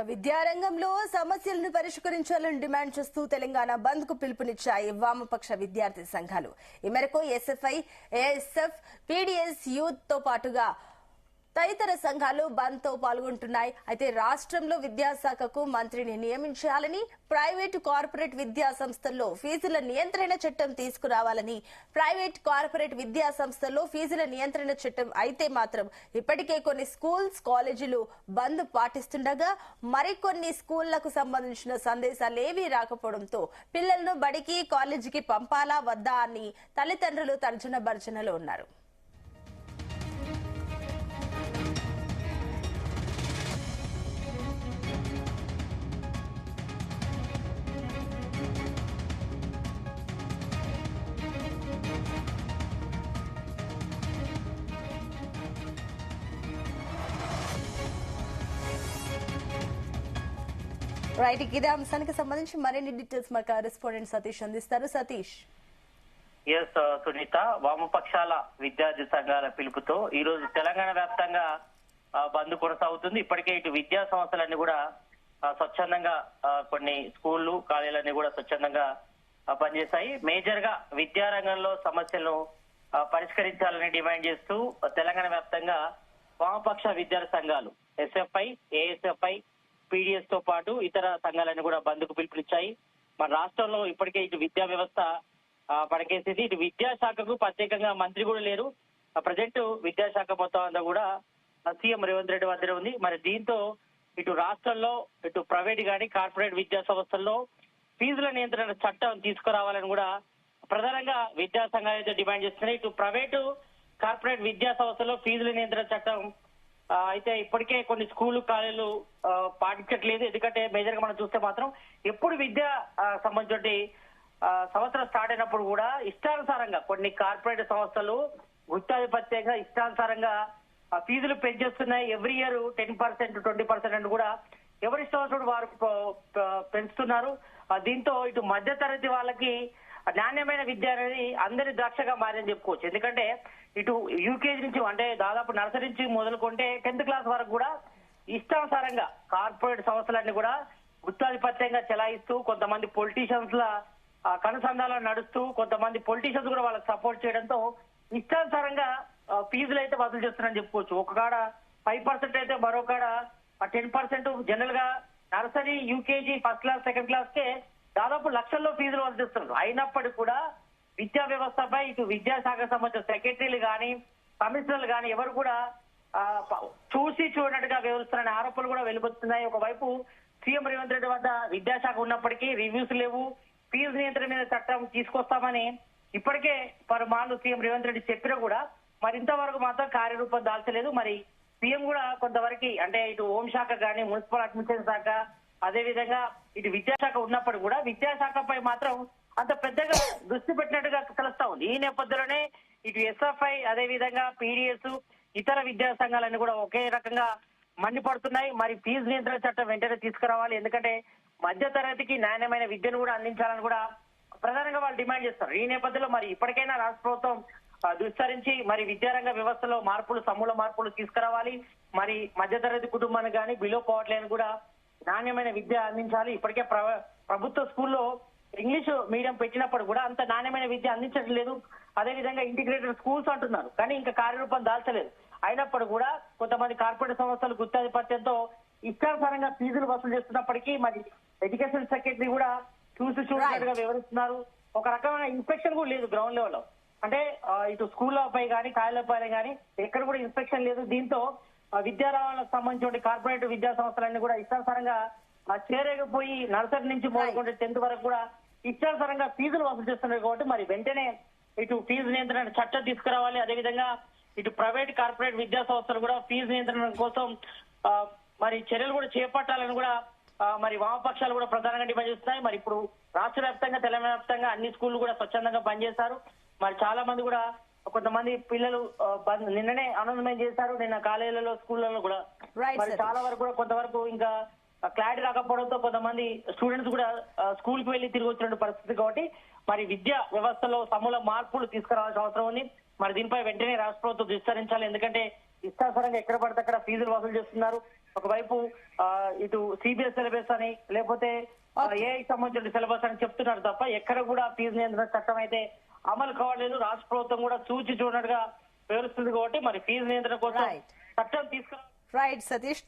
విద్యారంగంలో సమస్యలను పరిష్కరించాలని డిమాండ్ చేస్తూ తెలంగాణ బంద్ కు పిలుపునిచ్చాయి వామపక్ష విద్యార్థి సంఘాలు. ఈ మేరకు ఎస్ఎఫ్ఐ, ఏఎస్ఎఫ్, పీడీఎస్ యూత్ తో పాటుగా తదితర సంఘాలు బంద్ తో పాల్గొంటున్నాయి. అయితే రాష్ట్రంలో విద్యాశాఖకు మంత్రిని నియమించాలని, ప్రైవేటు కార్పొరేట్ విద్యా సంస్థల్లో ఫీజుల నియంత్రణ చట్టం తీసుకురావాలని, ప్రైవేట్ కార్పొరేట్ విద్యా సంస్థల్లో ఫీజుల నియంత్రణ చట్టం అయితే మాత్రం ఇప్పటికే కొన్ని స్కూల్స్, కాలేజీలు బంద్ పాటిస్తుండగా మరికొన్ని స్కూళ్లకు సంబంధించిన సందేశాలేవీ రాకపోవడంతో పిల్లలను బడికి, కాలేజీకి పంపాలా వద్దా అని తల్లిదండ్రులు తర్జన భర్జనలో ఉన్నారు. రైట్, ఇదే అంశానికి సంబంధించి మరిన్ని డీటెయిల్స్ మా కరెస్పాండెంట్ సతీష్ అందిస్తారు. సతీష్. ఎస్ సునీత, వామపక్షాల విద్యార్థి సంఘాల పిలుపుతో ఈ రోజు తెలంగాణ వ్యాప్తంగా బంద్ కొనసాగుతుంది. ఇప్పటికే ఇటు విద్యా సంస్థలన్నీ కూడా స్వచ్ఛందంగా కొన్ని స్కూళ్లు, కాలేజీలన్నీ కూడా స్వచ్ఛందంగా పనిచేస్తాయి. మేజర్ గా విద్యారంగంలో సమస్యలను పరిష్కరించాలని డిమాండ్ చేస్తూ తెలంగాణ వ్యాప్తంగా వామపక్ష విద్యార్థి సంఘాలు ఎస్ఎఫ్ఐ, ఏఎస్ఎఫ్ఐ, పీడీఎస్ తో పాటు ఇతర సంఘాలన్నీ కూడా బంద్ కు పిలుపునిచ్చాయి. మన రాష్ట్రంలో ఇప్పటికే ఇటు విద్యా వ్యవస్థ పడకేసింది. ఇటు విద్యాశాఖకు ప్రత్యేకంగా మంత్రి కూడా లేరు. ప్రజెంట్ విద్యాశాఖ మొత్తం అంతా కూడా సీఎం రేవంత్ రెడ్డి వద్దనే ఉంది. మరి దీంతో ఇటు రాష్ట్రంలో ఇటు ప్రైవేట్ గాని కార్పొరేట్ విద్యా సంస్థల్లో ఫీజుల నియంత్రణ చట్టం తీసుకురావాలని కూడా ప్రధానంగా విద్యా సంఘాలు అయితే డిమాండ్ చేస్తున్నాయి. ఇటు ప్రైవేటు కార్పొరేట్ విద్యా సంస్థల్లో ఫీజుల నియంత్రణ చట్టం అయితే ఇప్పటికే కొన్ని స్కూలు, కాలేజీలు పాటించట్లేదు. ఎందుకంటే మేజర్ గా మనం చూస్తే మాత్రం ఎప్పుడు విద్య సంబంధించి సంవత్సరం స్టార్ట్ అయినప్పుడు కూడా ఇష్టానుసారంగా కొన్ని కార్పొరేట్ సంస్థలు గుత్తాధిపత్యంగా ఇష్టానుసారంగా ఫీజులు పెంచేస్తున్నాయి. ఎవ్రీ ఇయర్ 10%, 20% అని కూడా ఎవరి ఇష్టం వారు పెంచుతున్నారు. దీంతో ఇటు మధ్య తరగతి వాళ్ళకి నాణ్యమైన విద్య అనేది అందరి ద్రాక్షగా మారని చెప్పుకోవచ్చు. ఎందుకంటే ఇటు యూకేజీ నుంచి అంటే దాదాపు నర్సరీ నుంచి మొదలుకుంటే 10th క్లాస్ వరకు కూడా ఇష్టానుసారంగా కార్పొరేట్ సంస్థలన్నీ కూడా గుత్తాధిపత్యంగా చెలాయిస్తూ కొంతమంది పొలిటీషియన్స్ ల కనుసంధానాలు నడుస్తూ కొంతమంది పొలిటీషియన్స్ కూడా వాళ్ళకి సపోర్ట్ చేయడంతో ఇష్టానుసారంగా ఫీజులు అయితే వసూలు చేస్తున్నారని చెప్పుకోవచ్చు. ఒక కాడ 5% అయితే మరో కాడ 10%. జనరల్ గా nursery, UKG, first class, second class కే దాదాపు లక్షల్లో ఫీజులు వసూలు చేస్తున్నారు. అయినప్పటికీ కూడా విద్యా వ్యవస్థపై ఇటు విద్యాశాఖకు సంబంధించిన సెక్రటరీలు కానీ, కమిషనర్లు కానీ ఎవరు కూడా చూసి చూడనట్టుగా వ్యవహరిస్తున్న ఆరోపణలు కూడా వెలువడుతున్నాయి. ఒకవైపు సీఎం రేవంత్ రెడ్డి వద్ద విద్యాశాఖ ఉన్నప్పటికీ రివ్యూస్ లేవు. ఫీజు నియంత్రణ మీద చట్టం తీసుకొస్తామని ఇప్పటికే పలుమార్లు సీఎం రేవంత్ రెడ్డి చెప్పినా కూడా మరి ఇంతవరకు మాత్రం కార్యరూపం దాల్చలేదు. మరి సీఎం కూడా కొంతవరకు అంటే ఇటు హోంశాఖ కానీ, మున్సిపల్ అడ్మినిస్ట్రేషన్ శాఖ, అదే విధంగా ఇటు విద్యాశాఖ ఉన్నప్పుడు కూడా విద్యాశాఖపై మాత్రం అంత పెద్దగా దృష్టి పెట్టినట్టుగా తెలుస్తా ఉంది. ఈ నేపథ్యంలోనే ఇటు ఎస్ఎఫ్ఐ, అదే విధంగా పీడీఎస్, ఇతర విద్యా సంఘాలన్నీ కూడా ఒకే రకంగా మండిపడుతున్నాయి. మరి ఫీజు నియంత్రణ చట్టం వెంటనే తీసుకురావాలి. ఎందుకంటే మధ్య తరగతికి నాణ్యమైన విద్యను కూడా అందించాలని కూడా ప్రధానంగా వాళ్ళు డిమాండ్ చేస్తారు. ఈ నేపథ్యంలో మరి ఇప్పటికైనా రాష్ట్ర ప్రభుత్వం విస్తరించి మరి విద్యారంగ వ్యవస్థలో మార్పులు, సమూల మార్పులు తీసుకురావాలి. మరి మధ్యతరగతి కుటుంబానికి కానీ, బిలో పవర్టీ లైన్ కూడా నాణ్యమైన విద్య అందించాలి. ఇప్పటికే ప్రభుత్వ స్కూల్లో ఇంగ్లీష్ మీడియం పెట్టినప్పుడు కూడా అంత నాణ్యమైన విద్య అందించడం లేదు. అదేవిధంగా ఇంటిగ్రేటెడ్ స్కూల్స్ అంటున్నారు, కానీ ఇంకా కార్యరూపం దాల్చలేదు. అయినప్పుడు కూడా కొంతమంది కార్పొరేట్ సంస్థలు గుత్తాధిపత్యంతో ఇష్టానుసారంగా ఫీజులు వసూలు చేస్తున్నప్పటికీ మరి ఎడ్యుకేషన్ సెక్రటరీ కూడా చూసి చూడనట్టుగా వివరిస్తున్నారు. ఒక రకమైన ఇన్స్పెక్షన్ కూడా లేదు గ్రౌండ్ లెవెల్ లో. అంటే ఇటు స్కూళ్లపై కానీ, కాలేజీలపై కానీ ఎక్కడ కూడా ఇన్స్పెక్షన్ లేదు. దీంతో విద్యారంగాలకు సంబంధించిన కార్పొరేట్ విద్యా సంస్థలన్నీ కూడా ఇష్టానుసారంగా చేరేకపోయి నర్సరీ నుంచి మొదలుకుంటే 10th వరకు కూడా ఇష్టానుసారంగా ఫీజులు వసూలు చేస్తున్నారు. కాబట్టి మరి వెంటనే ఇటు ఫీజు నియంత్రణ చట్టం తీసుకురావాలి. అదేవిధంగా ఇటు ప్రైవేట్, కార్పొరేట్ విద్యా సంస్థలు కూడా ఫీజు నియంత్రణ కోసం మరి చర్యలు కూడా చేపట్టాలని కూడా మరి వామపక్షాలు కూడా ప్రధానంగా డిమాండ్ చేస్తున్నాయి. మరి ఇప్పుడు రాష్ట్ర వ్యాప్తంగా, తెలంగాణ వ్యాప్తంగా అన్ని స్కూళ్లు కూడా స్వచ్ఛందంగా పనిచేస్తారు. మరి చాలా మంది కూడా కొంతమంది పిల్లలు నిన్ననే అనౌన్స్మెంట్ చేశారు. నిన్న కాలేజీలలో, స్కూళ్లలో కూడా మరి చాలా వరకు కూడా కొంతవరకు ఇంకా క్లారిటీ రాకపోవడంతో కొంతమంది స్టూడెంట్స్ కూడా స్కూల్ కి వెళ్లి తిరిగి వచ్చిన పరిస్థితి. కాబట్టి మరి విద్యా వ్యవస్థలో సమూల మార్పులు తీసుకురావాల్సిన అవసరం ఉంది. మరి దీనిపై వెంటనే రాష్ట్ర ప్రభుత్వం విస్తరించాలి. ఎందుకంటే ఇష్టానుసారంగా ఎక్కడ పడితే అక్కడ ఫీజులు వసూలు చేస్తున్నారు. ఒకవైపు ఇటు సిబిఎస్ సిలబస్ అని లేకపోతే ఏఐ సంబంధించిన సిలబస్ అని చెప్తున్నారు తప్ప ఎక్కడ కూడా ఫీజు నియంత్రణ చట్టం అయితే అమలు కావలేదు. రాష్ట్ర ప్రభుత్వం కూడా చూచి చూడనట్టుగా పేరుస్తుంది కాబట్టి మరి ఫీజు నియంత్రణ కోసం చట్టం తీసుకురా. రైట్ సతీష్.